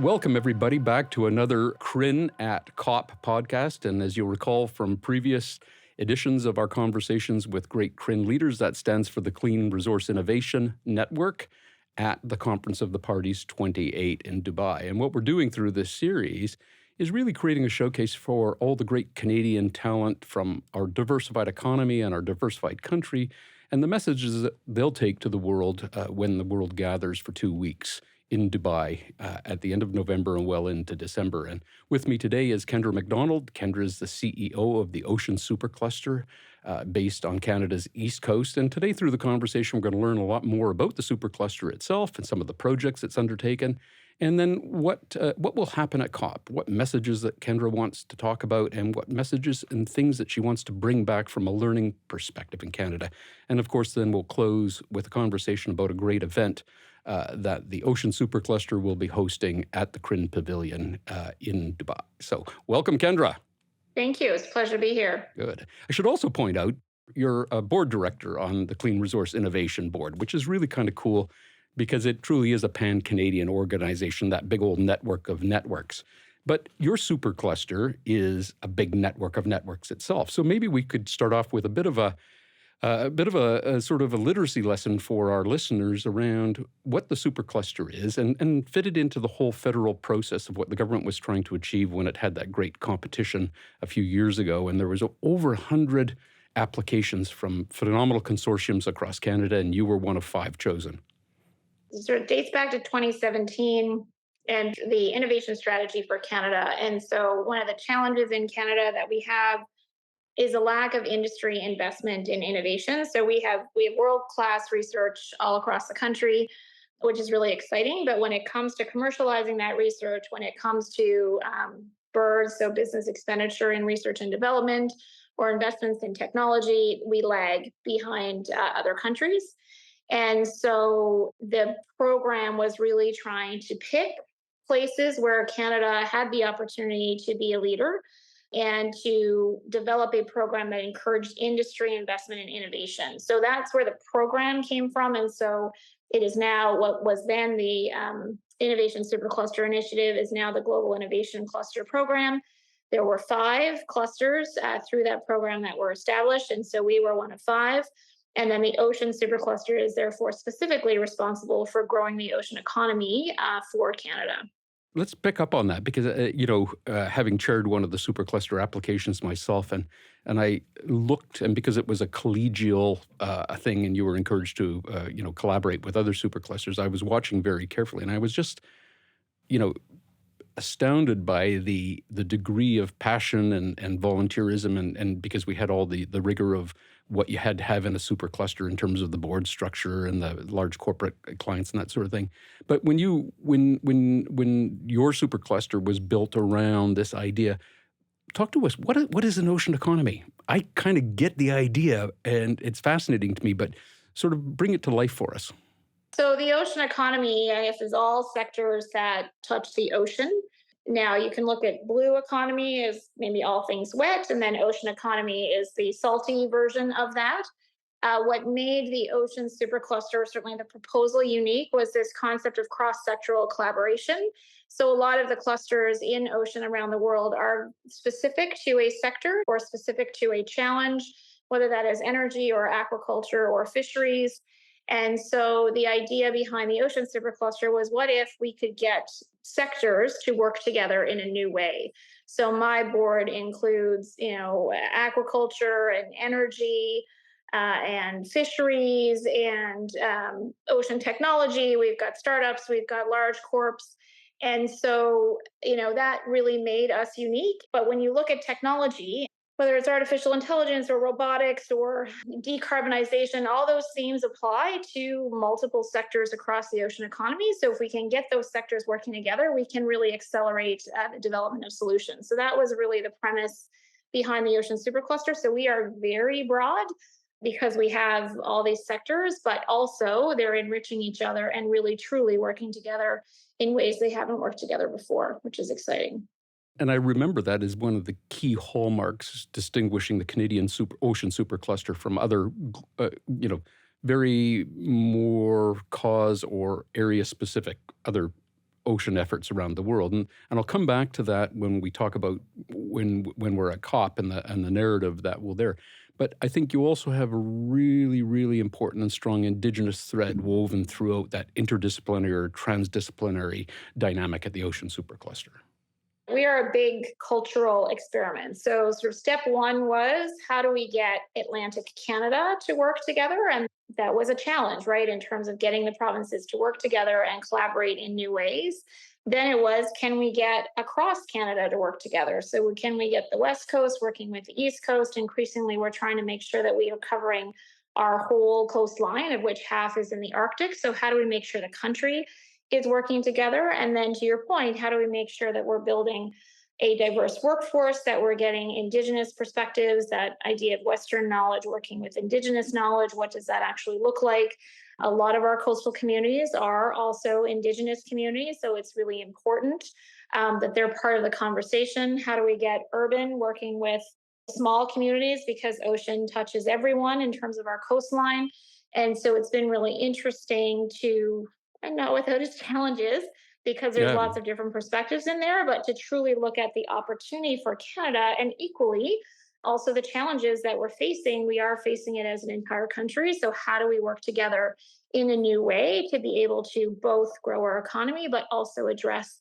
Welcome, everybody, back to another CRIN at COP podcast. And as you'll recall from previous editions of our conversations with great CRIN leaders, that stands for the Clean Resource Innovation Network at the Conference of the Parties 28 in Dubai. And what we're doing through this series is really creating a showcase for all the great Canadian talent from our diversified economy and our diversified country, and the messages that they'll take to the world when the world gathers for 2 weeks in Dubai at the end of November and well into December. And with me today is Kendra MacDonald. Kendra is the CEO of the Ocean Supercluster based on Canada's East Coast. And today through the conversation, we're going to learn a lot more about the Supercluster itself and some of the projects it's undertaken. And then what will happen at COP, what messages that Kendra wants to talk about, and what messages and things that she wants to bring back from a learning perspective in Canada. And of course, then we'll close with a conversation about a great event that the Ocean Supercluster will be hosting at the CRIN Pavilion in Dubai. So welcome, Kendra. Thank you. It's a pleasure to be here. Good. I should also point out you're a board director on the Clean Resource Innovation Board, which is really kind of cool because it truly is a pan-Canadian organization, that big old network of networks. But your supercluster is a big network of networks itself. So maybe we could start off with a bit of a sort of a literacy lesson for our listeners around what the supercluster is and fit it into the whole federal process of what the government was trying to achieve when it had that great competition a few years ago. And there was over 100 applications from phenomenal consortiums across Canada, and you were one of 5 chosen. It sort of dates back to 2017 and the innovation strategy for Canada. And so one of the challenges in Canada that we have is a lack of industry investment in innovation. So we have world-class research all across the country, which is really exciting. But when it comes to commercializing that research, when it comes to BERS, so business expenditure in research and development, or investments in technology, we lag behind other countries. And so the program was really trying to pick places where Canada had the opportunity to be a leader and to develop a program that encouraged industry investment and innovation. So that's where the program came from. And so it is now what was then the Innovation Supercluster Initiative is now the Global Innovation Cluster Program. There were 5 clusters through that program that were established. And so we were one of 5. And then the Ocean Supercluster is therefore specifically responsible for growing the ocean economy for Canada. Let's pick up on that because, having chaired one of the supercluster applications myself, and I looked, and because it was a collegial thing and you were encouraged to, collaborate with other superclusters, I was watching very carefully. And I was just, astounded by the degree of passion and volunteerism and because we had all the rigor of what you had to have in a supercluster in terms of the board structure and the large corporate clients and that sort of thing. But when your supercluster was built around this idea, talk to us, what is an ocean economy? I kind of get the idea and it's fascinating to me, but sort of bring it to life for us. So the ocean economy, I guess, is all sectors that touch the ocean. Now, you can look at blue economy as maybe all things wet, and then ocean economy is the salty version of that. What made the Ocean Supercluster, certainly the proposal, unique was this concept of cross-sectoral collaboration. So a lot of the clusters in ocean around the world are specific to a sector or specific to a challenge, whether that is energy or aquaculture or fisheries. And so the idea behind the Ocean Supercluster was, what if we could get sectors to work together in a new way? So my board includes, aquaculture and energy and fisheries and ocean technology. We've got startups, we've got large corps. And so, that really made us unique. But when you look at technology, whether it's artificial intelligence or robotics or decarbonization, all those themes apply to multiple sectors across the ocean economy. So if we can get those sectors working together, we can really accelerate the development of solutions. So that was really the premise behind the Ocean Supercluster. So we are very broad because we have all these sectors, but also they're enriching each other and really truly working together in ways they haven't worked together before, which is exciting. And I remember that as one of the key hallmarks distinguishing the Canadian Ocean Supercluster from other, very more cause or area-specific other ocean efforts around the world. And I'll come back to that when we talk about when we're at COP and the narrative that will there. But I think you also have a really, really important and strong Indigenous thread woven throughout that interdisciplinary or transdisciplinary dynamic at the Ocean Supercluster. We are a big cultural experiment. So, sort of step one was how do we get Atlantic Canada to work together? And that was a challenge, right, in terms of getting the provinces to work together and collaborate in new ways. Then it was, can we get across Canada to work together? So, can we get the West Coast working with the East Coast? Increasingly, we're trying to make sure that we are covering our whole coastline, of which half is in the Arctic. So, how do we make sure the country is working together? And then to your point, how do we make sure that we're building a diverse workforce, that we're getting Indigenous perspectives, that idea of Western knowledge working with Indigenous knowledge? What does that actually look like? A lot of our coastal communities are also Indigenous communities, so it's really important that they're part of the conversation. How do we get urban working with small communities? Because ocean touches everyone in terms of our coastline. And so it's been really interesting to, and not without its challenges, because there's Yeah. lots of different perspectives in there, but to truly look at the opportunity for Canada and equally also the challenges that we're facing. We are facing it as an entire country. So, how do we work together in a new way to be able to both grow our economy, but also address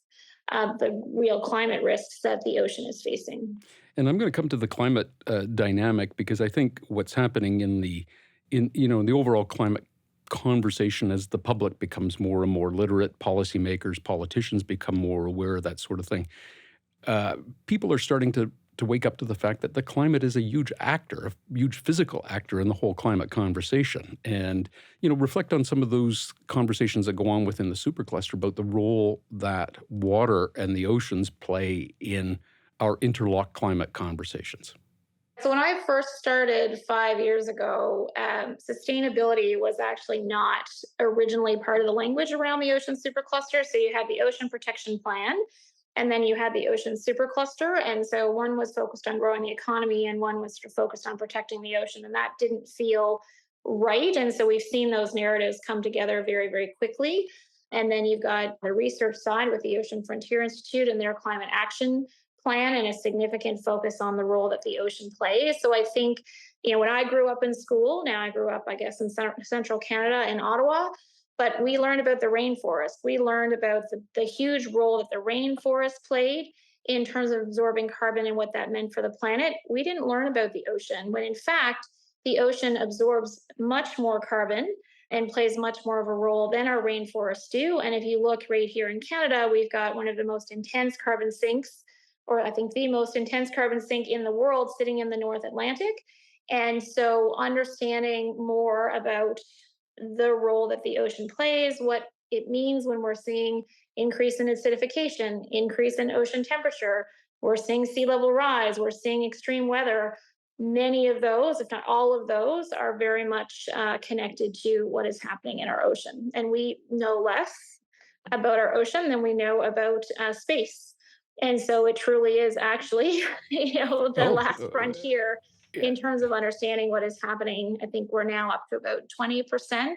the real climate risks that the ocean is facing? And I'm going to come to the climate dynamic because I think what's happening in the overall climate conversation as the public becomes more and more literate, policymakers, politicians become more aware of that sort of thing. People are starting to wake up to the fact that the climate is a huge actor, a huge physical actor in the whole climate conversation. And, reflect on some of those conversations that go on within the supercluster about the role that water and the oceans play in our interlocked climate conversations. So when I first started 5 years ago, sustainability was actually not originally part of the language around the ocean supercluster. So you had the Ocean Protection Plan, and then you had the Ocean Supercluster. And so one was focused on growing the economy, and one was focused on protecting the ocean. And that didn't feel right. And so we've seen those narratives come together very, very quickly. And then you've got the research side with the Ocean Frontier Institute and their climate action plan and a significant focus on the role that the ocean plays. So I think, when I grew up in school, now I grew up, I guess, in central Canada in Ottawa, but we learned about the rainforest. We learned about the huge role that the rainforest played in terms of absorbing carbon and what that meant for the planet. We didn't learn about the ocean, when in fact, the ocean absorbs much more carbon and plays much more of a role than our rainforests do. And if you look right here in Canada, we've got one of the most intense carbon sinks, or I think the most intense carbon sink in the world, sitting in the North Atlantic. And so understanding more about the role that the ocean plays, what it means when we're seeing increase in acidification, increase in ocean temperature, we're seeing sea level rise, we're seeing extreme weather. Many of those, if not all of those, are very much connected to what is happening in our ocean. And we know less about our ocean than we know about space. And so it truly is actually, the Oh, last frontier yeah. in terms of understanding what is happening. I think we're now up to about 20%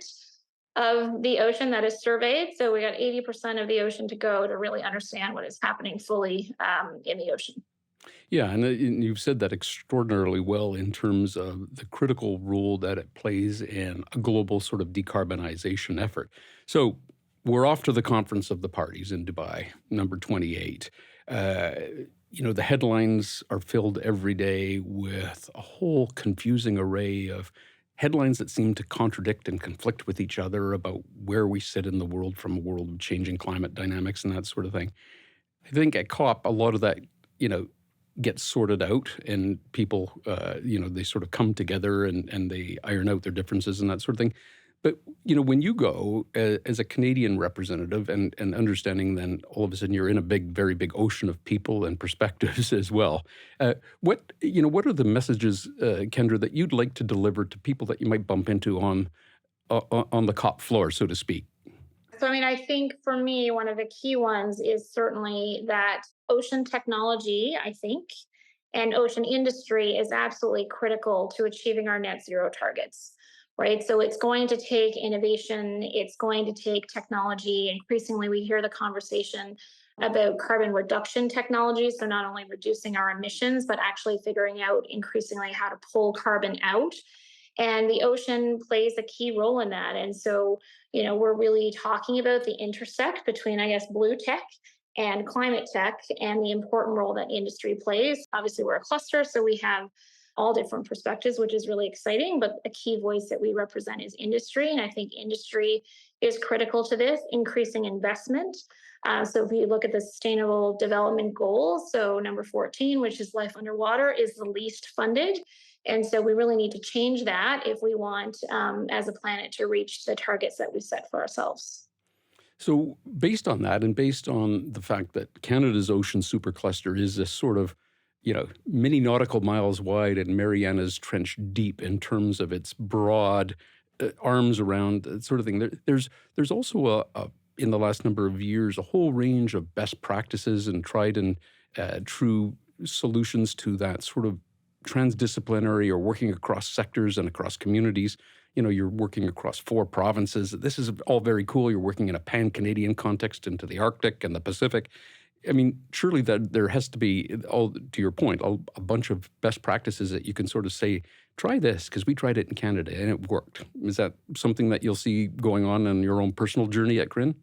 of the ocean that is surveyed. So we got 80% of the ocean to go to really understand what is happening fully in the ocean. Yeah, and you've said that extraordinarily well in terms of the critical role that it plays in a global sort of decarbonization effort. So we're off to the Conference of the Parties in Dubai, number 28. The headlines are filled every day with a whole confusing array of headlines that seem to contradict and conflict with each other about where we sit in the world from a world of changing climate dynamics and that sort of thing. I think at COP, a lot of that, gets sorted out and people, they sort of come together and they iron out their differences and that sort of thing. But, when you go as a Canadian representative and understanding then all of a sudden you're in a very big ocean of people and perspectives as well. What are the messages, Kendra, that you'd like to deliver to people that you might bump into on the COP floor, so to speak? So, I think for me, one of the key ones is certainly that ocean technology, I think, and ocean industry is absolutely critical to achieving our net zero targets. right? So it's going to take innovation, it's going to take technology. Increasingly, we hear the conversation about carbon reduction technology. So not only reducing our emissions, but actually figuring out increasingly how to pull carbon out. And the ocean plays a key role in that. And so, we're really talking about the intersect between, I guess, blue tech and climate tech and the important role that industry plays. Obviously, we're a cluster, so we have all different perspectives, which is really exciting. But a key voice that we represent is industry. And I think industry is critical to this, increasing investment. So if you look at the Sustainable Development Goals, so number 14, which is life underwater, is the least funded. And so we really need to change that if we want, as a planet, to reach the targets that we set for ourselves. So, based on that, and based on the fact that Canada's ocean supercluster is this sort of, many nautical miles wide and Mariana's Trench deep in terms of its broad arms around sort of thing. There's also in the last number of years a whole range of best practices and tried and true solutions to that sort of transdisciplinary or working across sectors and across communities. You're working across 4 provinces. This is all very cool. You're working in a pan-Canadian context into the Arctic and the Pacific. I mean, surely that there has to be, all to your point, a bunch of best practices that you can sort of say, try this, because we tried it in Canada and it worked. Is that something that you'll see going on in your own personal journey at CRIN?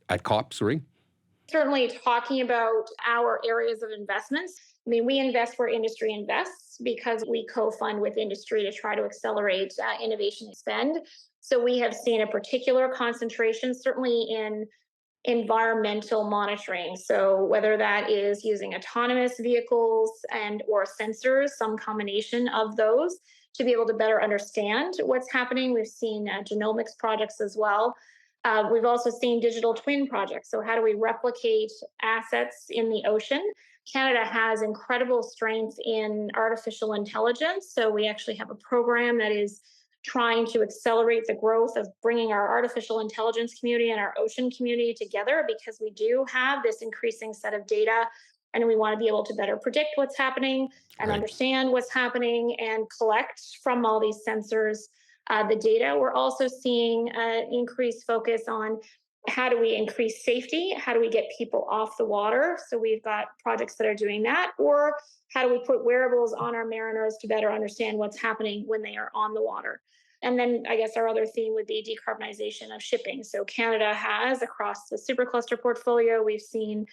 At COP, sorry? Certainly talking about our areas of investments. I mean, we invest where industry invests because we co-fund with industry to try to accelerate innovation spend. So we have seen a particular concentration, certainly in environmental monitoring. So whether that is using autonomous vehicles and or sensors, some combination of those to be able to better understand what's happening. We've seen genomics projects as well. We've also seen digital twin projects. So how do we replicate assets in the ocean? Canada has incredible strength in artificial intelligence. So we actually have a program that is trying to accelerate the growth of bringing our artificial intelligence community and our ocean community together, because we do have this increasing set of data and we want to be able to better predict what's happening and understand what's happening and collect from all these sensors the data. We're also seeing an increased focus on how do we increase safety? How do we get people off the water? So we've got projects that are doing that. Or how do we put wearables on our mariners to better understand what's happening when they are on the water? And then I guess our other theme would be decarbonization of shipping. So Canada has, across the supercluster portfolio, we've seen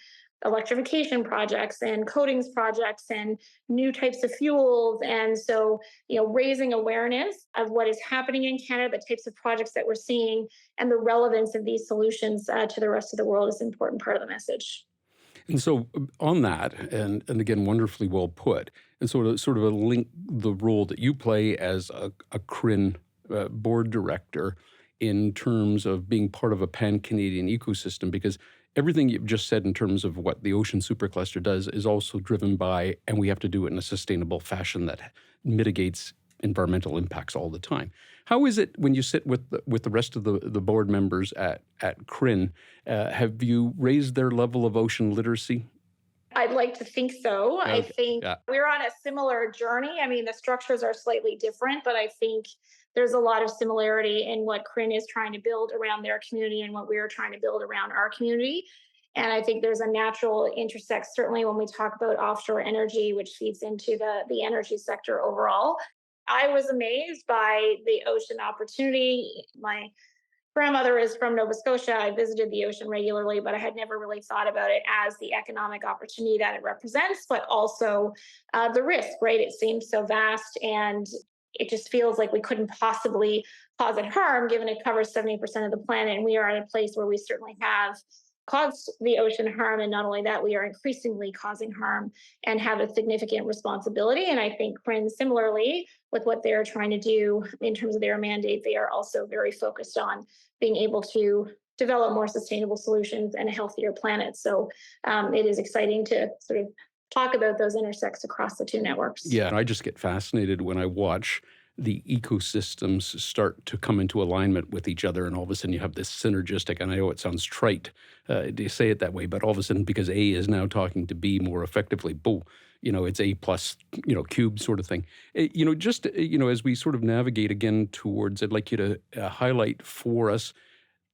electrification projects and coatings projects and new types of fuels. And so, raising awareness of what is happening in Canada, the types of projects that we're seeing, and the relevance of these solutions to the rest of the world is an important part of the message. And so on that, and again, wonderfully well put, and sort of a link the role that you play as a CRIN board director in terms of being part of a pan-Canadian ecosystem, because everything you've just said in terms of what the Ocean Supercluster does is also driven by, and we have to do it in a sustainable fashion that mitigates environmental impacts all the time. How is it when you sit with the rest of the board members at CRIN? Have you raised their level of ocean literacy? I'd like to think so. Okay. I think we're on a similar journey. I mean, the structures are slightly different, but I think there's a lot of similarity in what CRIN is trying to build around their community and what we're trying to build around our community. And I think there's a natural intersect, certainly when we talk about offshore energy, which feeds into the energy sector overall. I was amazed by the ocean opportunity. My grandmother is from Nova Scotia. I visited the ocean regularly, but I had never really thought about it as the economic opportunity that it represents, but also the risk, right? It seems so vast and it just feels like we couldn't possibly cause it harm given it covers 70% of the planet. And we are in a place where we certainly have caused the ocean harm. And not only that, we are increasingly causing harm and have a significant responsibility. And I think CRIN, similarly, with what they're trying to do in terms of their mandate, they are also very focused on being able to develop more sustainable solutions and a healthier planet. So it is exciting to sort of talk about those intersects across the two networks. Yeah, I just get fascinated when I watch the ecosystems start to come into alignment with each other, and all of a sudden you have this synergistic, and I know it sounds trite to say it that way, but all of a sudden, because A is now talking to B more effectively, boom, it's A plus, cube sort of thing. Just, as we sort of navigate again towards, I'd like you to highlight for us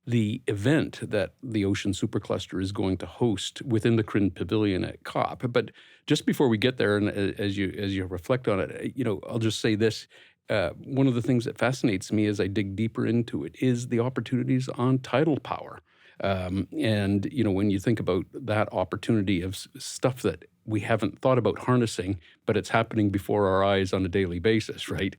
the event that the Ocean Supercluster is going to host within the CRIN Pavilion at COP. But just before we get there, and as you reflect on it, I'll just say this. One of the things that fascinates me as I dig deeper into it is the opportunities on tidal power. And, when you think about that opportunity of stuff that we haven't thought about harnessing, but it's happening before our eyes on a daily basis, right?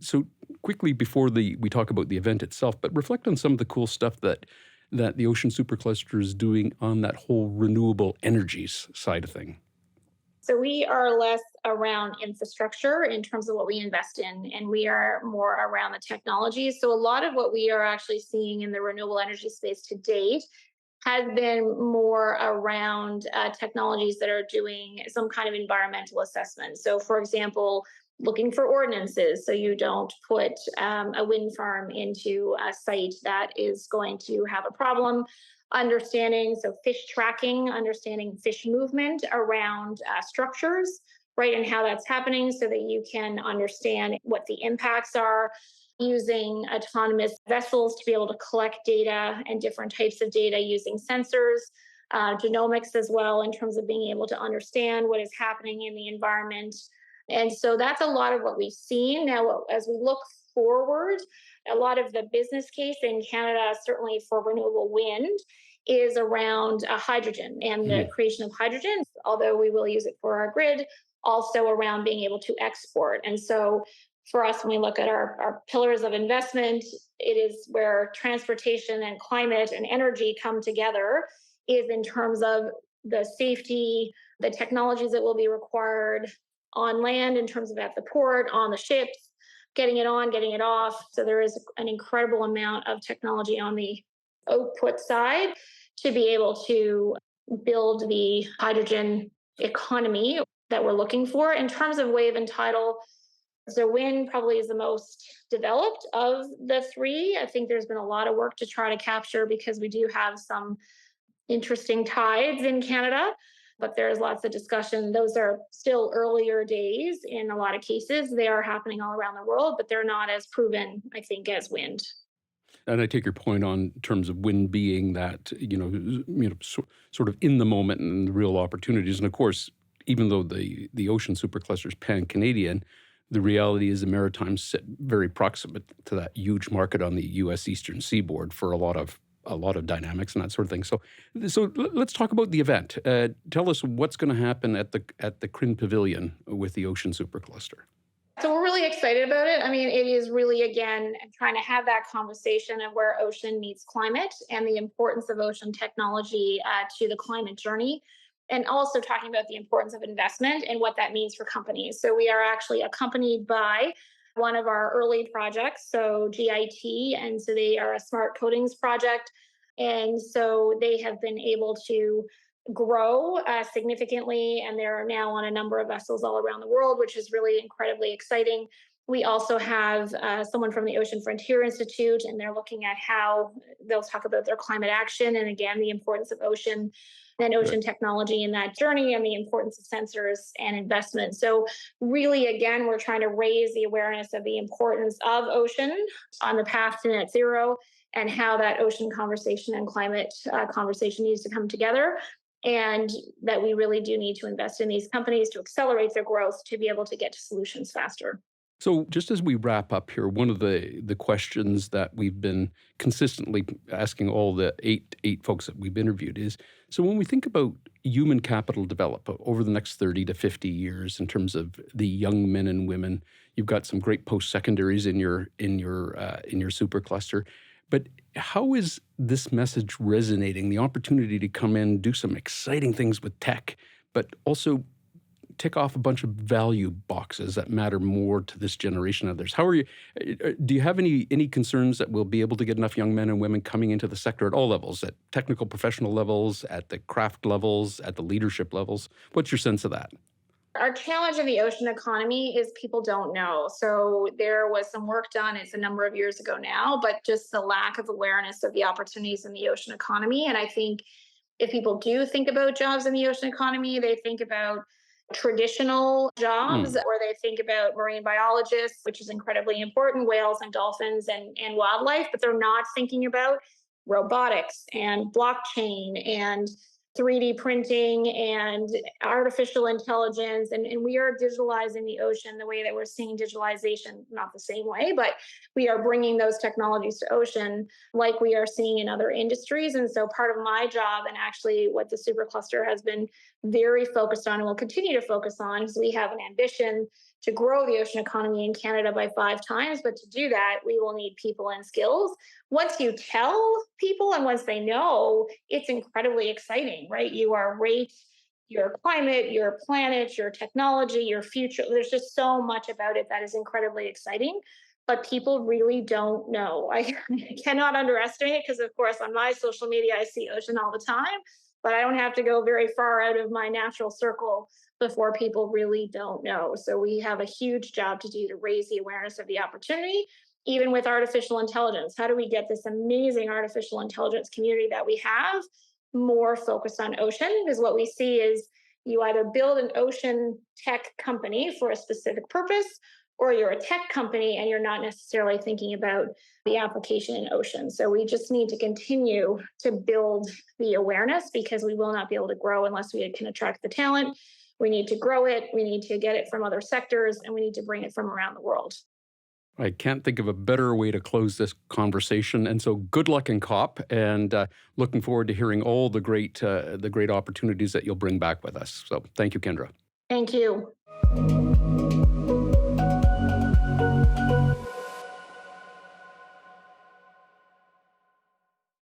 So quickly before we talk about the event itself, but reflect on some of the cool stuff that the Ocean Supercluster is doing on that whole renewable energies side of thing. So we are less around infrastructure in terms of what we invest in, and we are more around the technology. So a lot of what we are actually seeing in the renewable energy space to date has been more around technologies that are doing some kind of environmental assessment. So, for example, looking for ordinances so you don't put a wind farm into a site that is going to have a problem. Understanding, so fish tracking, understanding fish movement around structures, right, and how that's happening so that you can understand what the impacts are, using autonomous vessels to be able to collect data and different types of data using sensors, genomics as well, in terms of being able to understand what is happening in the environment. And so that's a lot of what we've seen. Now, as we look forward, a lot of the business case in Canada, certainly for renewable wind, is around hydrogen and the creation of hydrogen, although we will use it for our grid, also around being able to export. And so for us, when we look at our pillars of investment, it is where transportation and climate and energy come together, is in terms of the safety, the technologies that will be required on land in terms of at the port, on the ships, getting it on, getting it off. So there is an incredible amount of technology on the output side to be able to build the hydrogen economy that we're looking for. In terms of wave and tidal, so wind probably is the most developed of the three. I think there's been a lot of work to try to capture because we do have some interesting tides in Canada, but there's lots of discussion. Those are still earlier days in a lot of cases. They are happening all around the world, but they're not as proven, I think, as wind. And I take your point on terms of wind being that, sort of in the moment and the real opportunities. And of course, even though the Ocean Supercluster is pan-Canadian, the reality is the Maritimes sit very proximate to that huge market on the U.S. Eastern Seaboard for a lot of dynamics and that sort of thing. So let's talk about the event. Tell us what's going to happen at the CRIN Pavilion with the Ocean Supercluster. So we're really excited about it. I mean, it is really, again, trying to have that conversation of where ocean meets climate and the importance of ocean technology to the climate journey, and also talking about the importance of investment and what that means for companies. So we are actually accompanied by one of our early projects, so GIT, and so they are a smart coatings project. And so they have been able to grow significantly, and they're now on a number of vessels all around the world, which is really incredibly exciting. We also have someone from the Ocean Frontier Institute, and they're looking at how they'll talk about their climate action and, again, the importance of ocean and ocean technology in that journey, and the importance of sensors and investment. So really, again, we're trying to raise the awareness of the importance of ocean on the path to net zero, and how that ocean conversation and climate conversation needs to come together, and that we really do need to invest in these companies to accelerate their growth to be able to get to solutions faster. So just as we wrap up here, one of the questions that we've been consistently asking all the eight folks that we've interviewed is, so when we think about human capital development over the next 30 to 50 years in terms of the young men and women, you've got some great post-secondaries in your supercluster. But how is this message resonating? The opportunity to come in, do some exciting things with tech, but also tick off a bunch of value boxes that matter more to this generation of theirs. How are you? Do you have any concerns that we'll be able to get enough young men and women coming into the sector at all levels, at technical professional levels, at the craft levels, at the leadership levels? What's your sense of that? Our challenge in the ocean economy is people don't know. So there was some work done, it's a number of years ago now, but just the lack of awareness of the opportunities in the ocean economy. And I think if people do think about jobs in the ocean economy, they think about traditional jobs Mm. where they think about marine biologists, which is incredibly important, whales and dolphins and wildlife, but they're not thinking about robotics and blockchain and 3D printing and artificial intelligence. And we are digitalizing the ocean the way that we're seeing digitalization, not the same way, but we are bringing those technologies to ocean like we are seeing in other industries. And so part of my job, and actually what the Supercluster has been very focused on and will continue to focus on, is we have an ambition to grow the ocean economy in Canada by 5 times. But to do that, we will need people and skills. Once you tell people and once they know, it's incredibly exciting, right? You are rate your climate, your planet, your technology, your future. There's just so much about it that is incredibly exciting. But people really don't know. I cannot underestimate it because, of course, on my social media, I see ocean all the time, but I don't have to go very far out of my natural circle before people really don't know. So we have a huge job to do to raise the awareness of the opportunity, even with artificial intelligence. How do we get this amazing artificial intelligence community that we have more focused on ocean? Because what we see is you either build an ocean tech company for a specific purpose, or you're a tech company and you're not necessarily thinking about the application in ocean. So we just need to continue to build the awareness because we will not be able to grow unless we can attract the talent. We need to grow it. We need to get it from other sectors, and we need to bring it from around the world. I can't think of a better way to close this conversation. And so good luck in COP, and looking forward to hearing all the great opportunities that you'll bring back with us. So thank you, Kendra. Thank you.